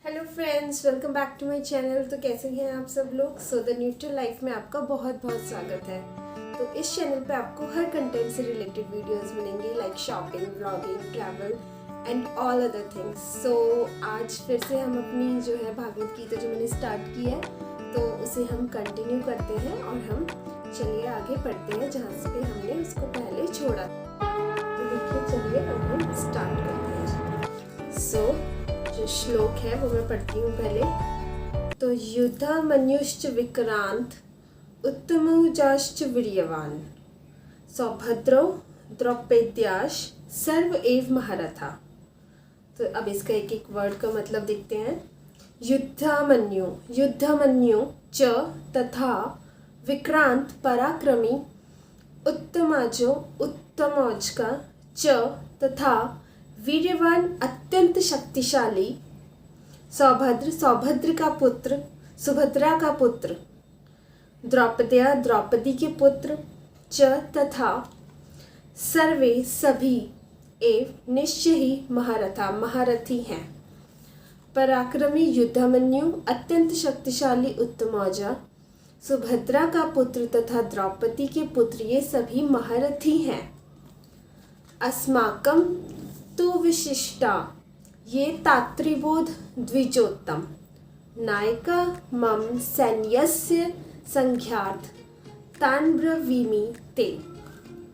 Hello friends, welcome back to my channel. तो कैसे हैं आप सब लोग। द न्यूट्रल लाइफ में आपका बहुत बहुत स्वागत है। तो इस चैनल पे आपको हर कंटेंट से रिलेटेड वीडियोस मिलेंगे, like shopping, vlogging, travel and all other things. So आज फिर से हम अपनी जो है भागवत गीता जो मैंने स्टार्ट की है तो उसे हम कंटिन्यू करते हैं और हम चलिए आगे बढ़ते हैं जहाँ से हमने उसको पहले छोड़ा। तो देखिए, चलिए अब हम स्टार्ट करते हैं। जो श्लोक है वो मैं पढ़ती हूँ पहले। तो युद्धमन्युश्च विक्रांत उत्तमौजाश्च वीर्यवान सौभद्रो द्रौपद्याश्च सर्व एव महारथा। तो अब इसका एक एक वर्ड का मतलब देखते हैं। युद्धमन्यु, युद्धमन्यु च तथा विक्रांत पराक्रमी, उत्तमाजो उत्तमौज का च तथा वीर्यवान अत्यंत शक्तिशाली, सौभद्र सौभद्र का पुत्र, सुभद्रा का पुत्र, द्रौपदया द्रौपदी के पुत्र, च तथा सर्वे सभी एव निश्चय ही महारथा महारथी हैं। पराक्रमी युद्धमन्यु, अत्यंत शक्तिशाली उत्तमौजा, सुभद्रा का पुत्र तथा द्रौपदी के पुत्र, ये सभी महारथी हैं। अस्माकं तो विशिष्टा, ये तात्रिबोध द्विजोत्तम, नायका मम सैन्यस्य संख्यार्थ तान् ब्रवीमि ते।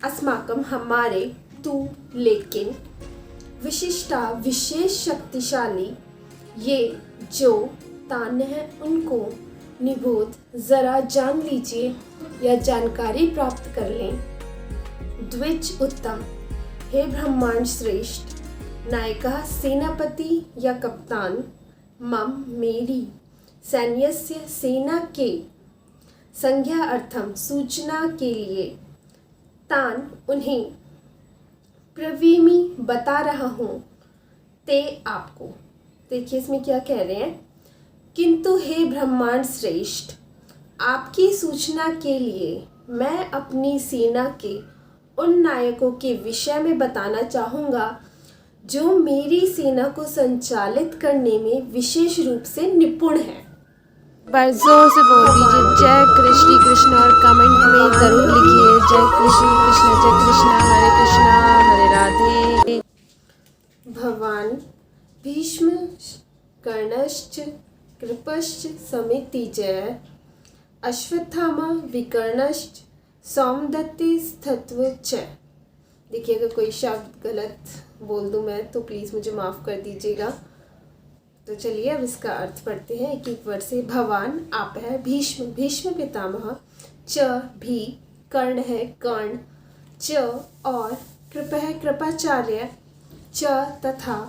अस्माकम हमारे, तू लेकिन, विशिष्टा विशेष शक्तिशाली, ये जो तान है उनको, निबोध जरा जान लीजिए या जानकारी प्राप्त कर लें। द्विज उत्तम, हे ब्रह्मांड श्रेष्ठ, नायका सेनापति या कप्तान, मम मेरी, सैन्यस्य सेना के, संज्ञा अर्थम सूचना के लिए, तान उन्हें, प्रवीमि बता रहा हूँ, ते आपको। देखिए इसमें क्या कह रहे हैं। किंतु हे ब्रह्मांड श्रेष्ठ, आपकी सूचना के लिए मैं अपनी सेना के उन नायकों के विषय में बताना चाहूँगा जो मेरी सेना को संचालित करने में विशेष रूप से निपुण है। बार जोर से बोल दीजिए जय कृष्ण कृष्ण और कमेंट में जरूर लिखिए जय कृष्ण कृष्ण, जय कृष्ण, हरे राधे। भवान भीष्म कर्णश्च कृपश्च समिति जय, अश्वत्थामा विकर्णश्च सौमदत्ति स्थत्व च। देखिए अगर कोई शब्द गलत बोल दूं मैं तो प्लीज़ मुझे माफ़ कर दीजिएगा। तो चलिए अब इसका अर्थ पढ़ते हैं एक एक वर्ड से। भवान आप है, भीष्म भीष्म पितामह, च भी कर्ण है कर्ण, च और कृप है कृपाचार्य, च तथा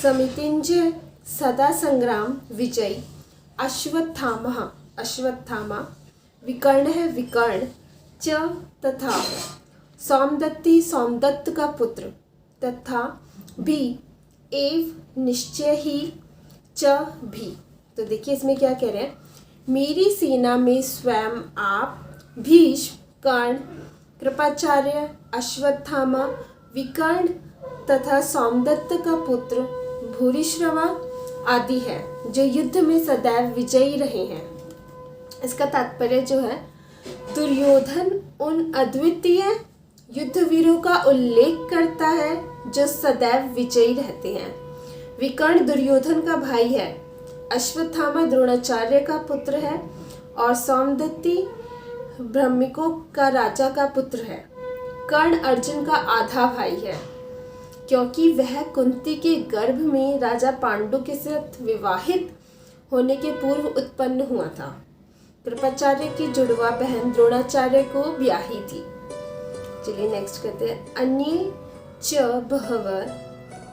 समितिंजय सदा संग्राम विजयी, अश्वत्थामा अश्वत्थामा, विकर्ण है विकर्ण, च तथा सौमदत्ति सौमदत्त का पुत्र, तथा भी एव निश्चय ही, च भी। तो देखिए इसमें क्या कह रहे हैं। मेरी सेना में स्वयं आप, भीष्म, कर्ण, कृपाचार्य, अश्वत्थामा, विकर्ण तथा सौमदत्त का पुत्र भूरिश्रवा आदि है जो युद्ध में सदैव विजयी रहे हैं। इसका तात्पर्य जो है, दुर्योधन उन अद्वितीय युद्धवीरों का उल्लेख करता है जो सदैव विजयी रहते हैं। विकर्ण दुर्योधन का भाई है, अश्वत्थामा द्रोणाचार्य का पुत्र है और सौमदत्ति ब्रह्मिकों का राजा का पुत्र है। कर्ण अर्जुन का आधा भाई है क्योंकि वह कुंती के गर्भ में राजा पांडु के साथ विवाहित होने के पूर्व उत्पन्न हुआ था। कृपाचार्य की जुड़वा बहन द्रोणाचार्य को ब्याही थी। चलिए नेक्स्ट करते हैं। अन्ये च बहवः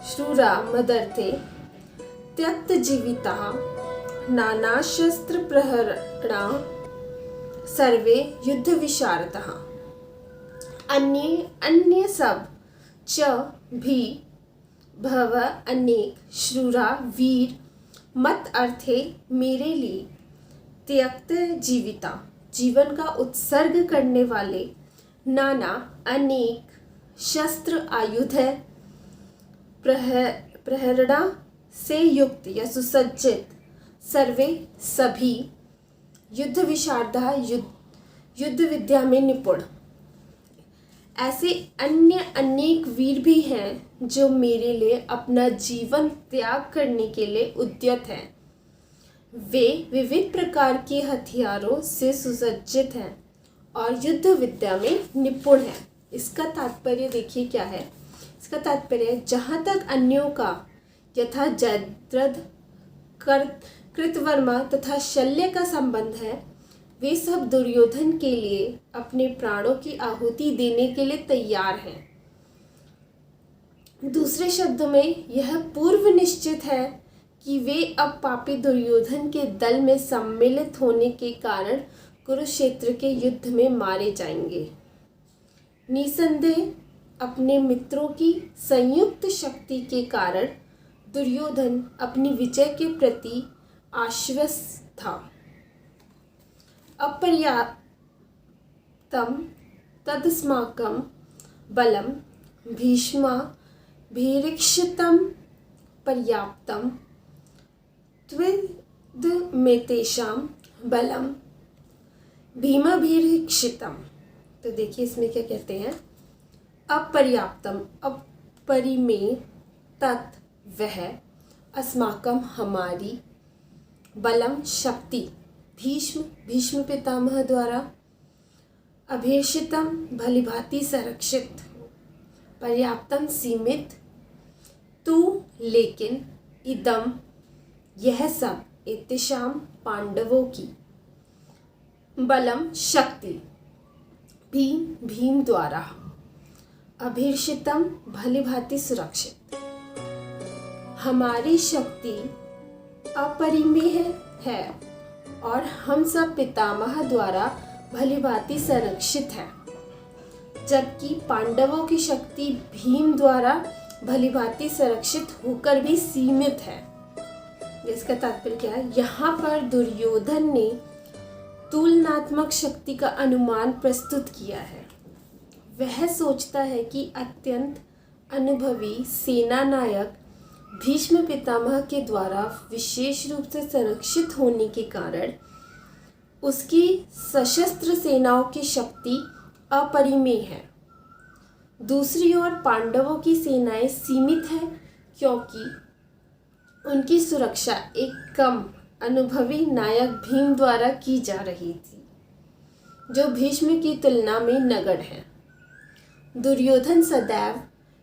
शूरा मदर्थे त्यक्त जीविता नाना शस्त्र प्रहरणा सर्वे युद्ध विशारदः। अन्य सब, च भी, भव अनेक, शूरा वीर, मत अर्थे मेरे लिए, त्यक्त जीविता जीवन का उत्सर्ग करने वाले, नाना अनेक, शस्त्र आयुध है, प्रहरणा से युक्त या सुसज्जित सर्वे सभी युद्ध विशारदा युद्ध विद्या में निपुण। ऐसे अन्य अनेक वीर भी हैं जो मेरे लिए अपना जीवन त्याग करने के लिए उद्यत हैं। वे विविध प्रकार के हथियारों से सुसज्जित हैं और युद्ध विद्या में निपुण हैं। इसका तात्पर्य देखिए क्या है। इसका तात्पर्य जहाँ तक अन्यों का यथा जयद्रथ, कृतवर्मा तथा शल्य का संबंध है, वे सब दुर्योधन के लिए अपने प्राणों की आहुति देने के लिए तैयार हैं। दूसरे शब्दों में यह पूर्व निश्चित है कि वे अब पापी दुर्योधन के दल में सम्मिलित होने के कारण कुरुक्षेत्र के युद्ध में मारे जाएंगे। निसंदेह अपने मित्रों की संयुक्त शक्ति के कारण दुर्योधन अपनी विजय के प्रति आश्वस्त था। अपर्याप्तं तदस्माकं बलं भीष्माभिरक्षितं पर्याप्तं त्वमेतेषां बलं भीमाभिरक्षितं। तो देखिए इसमें क्या कहते हैं। अपर्याप्तम अपरिमेय तत् वह अस्माकं हमारी बलम शक्ति भीष्म पितामह द्वारा अभिषितम भलीभांति संरक्षित पर्याप्तम सीमित तू लेकिन इदम यह सब एतेषां पांडवों की बलम शक्ति भीम द्वारा अभिषितम भलीभांति सुरक्षित। हमारी शक्ति अपरिमेय है और हम सब पितामह द्वारा भलीभांति संरक्षित है, जबकि पांडवों की शक्ति भीम द्वारा भलीभांति संरक्षित होकर भी सीमित है। इसका तात्पर्य क्या है। यहाँ पर दुर्योधन ने तुलनात्मक शक्ति का अनुमान प्रस्तुत किया है। वह सोचता है कि अत्यंत अनुभवी सेना नायक भीष्म पितामह के द्वारा विशेष रूप से संरक्षित होने के कारण उसकी सशस्त्र सेनाओं की शक्ति अपरिमेय है। दूसरी ओर पांडवों की सेनाएं सीमित हैं क्योंकि उनकी सुरक्षा एक कम अनुभवी नायक भीम द्वारा की जा रही थी, जो भीष्म की तुलना में नगण्य है। दुर्योधन सदैव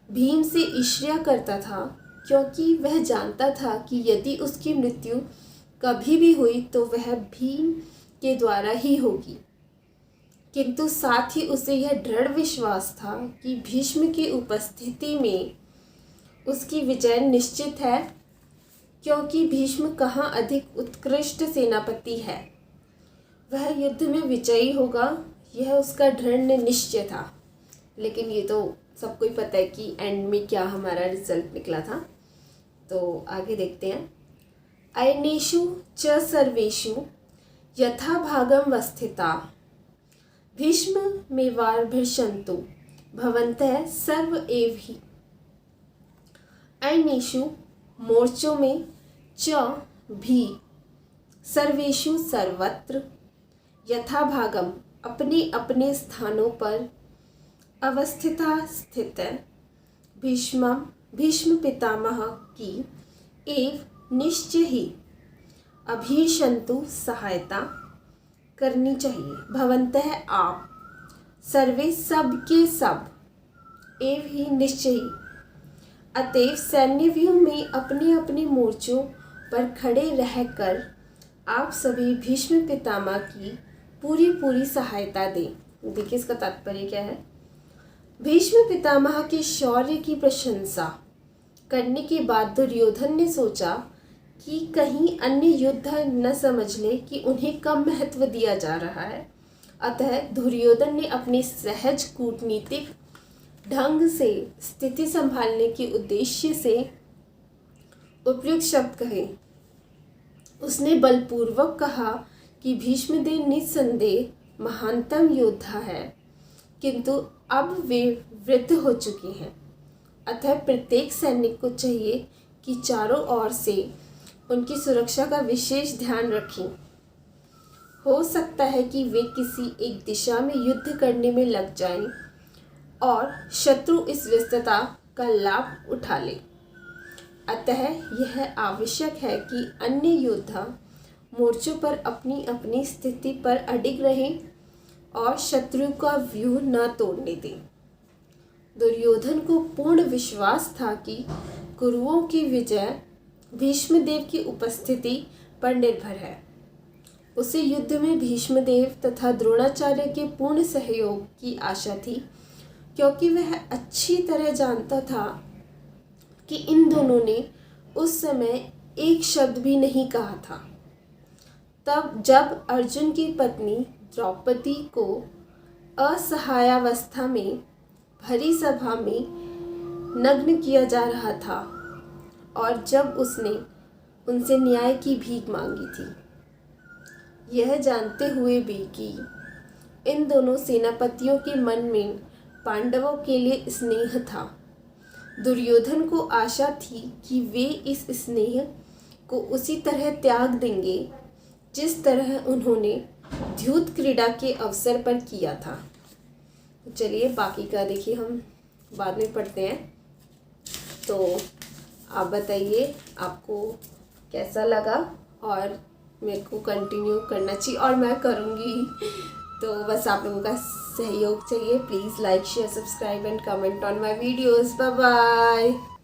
भीम से ईर्ष्या करता था क्योंकि वह जानता था कि यदि उसकी मृत्यु कभी भी हुई तो वह भीम के द्वारा ही होगी, किंतु साथ ही उसे यह दृढ़ विश्वास था कि भीष्म की उपस्थिति में उसकी विजय निश्चित है, क्योंकि भीष्म कहाँ अधिक उत्कृष्ट सेनापति है, वह युद्ध में विजयी होगा, यह उसका दृढ़ निश्चय था। लेकिन ये तो सबको ही पता है कि एंड में क्या हमारा रिजल्ट निकला था। तो आगे देखते हैं। अयनेषु च सर्वेषु यथा भागम वस्थिता भीष्म मेवार्भिषन्तु भवन्तः सर्व एव हि। अयनेषु मोर्चों में च भी सर्वेषु सर्वत्र यथा भागम अपने अपने स्थानों पर अवस्थिता स्थित भीष्म पितामह की एव निश्चय ही अभिषन्तु सहायता करनी चाहिए। भवन्तः आप सर्वे सब के सब एव ही निश्चय ही। अतएव सैन्य व्यूह में अपने अपने मोर्चों पर खड़े रहकर आप सभी भीष्म पितामह की पूरी सहायता दें। देखिए इसका तात्पर्य क्या है। भीष्म पितामह के शौर्य की प्रशंसा करने के बाद दुर्योधन ने सोचा कि कहीं अन्य योद्धा न समझ ले कि उन्हें कम महत्व दिया जा रहा है। अतः दुर्योधन ने अपने सहज कूटनीतिक ढंग से स्थिति संभालने के उद्देश्य से उपयुक्त शब्द कहे। उसने बलपूर्वक कहा कि भीष्मदेव निस्संदेह महानतम योद्धा है, किंतु अब वे वृद्ध हो चुके हैं। अतः प्रत्येक सैनिक को चाहिए कि चारों ओर से उनकी सुरक्षा का विशेष ध्यान रखें। हो सकता है कि वे किसी एक दिशा में युद्ध करने में लग जाएं और शत्रु इस व्यस्तता का लाभ उठा ले। अतः यह आवश्यक है कि अन्य योद्धा मोर्चों पर अपनी अपनी स्थिति पर अडिग रहें और शत्रु का व्यूह न तोड़ने दें। दुर्योधन को पूर्ण विश्वास था कि कुरुओं की विजय भीष्मदेव की उपस्थिति पर निर्भर है। उसे युद्ध में भीष्मदेव तथा द्रोणाचार्य के पूर्ण सहयोग की आशा थी, क्योंकि वह अच्छी तरह जानता था कि इन दोनों ने उस समय एक शब्द भी नहीं कहा था। तब जब अर्जुन की पत्नी द्रौपदी को असहायावस्था में भरी सभा में नग्न किया जा रहा था और जब उसने उनसे न्याय की भीख मांगी थी, यह जानते हुए भी कि इन दोनों सेनापतियों के मन में पांडवों के लिए स्नेह था, दुर्योधन को आशा थी कि वे इस स्नेह को उसी तरह त्याग देंगे जिस तरह उन्होंने द्यूत क्रीड़ा के अवसर पर किया था। चलिए बाकी का देखिए हम बाद में पढ़ते हैं। तो आप बताइए आपको कैसा लगा और मेरे को कंटिन्यू करना चाहिए और मैं करूँगी। तो बस आप लोगों का सहयोग चाहिए। Please like share subscribe and comment on my videos. Bye bye.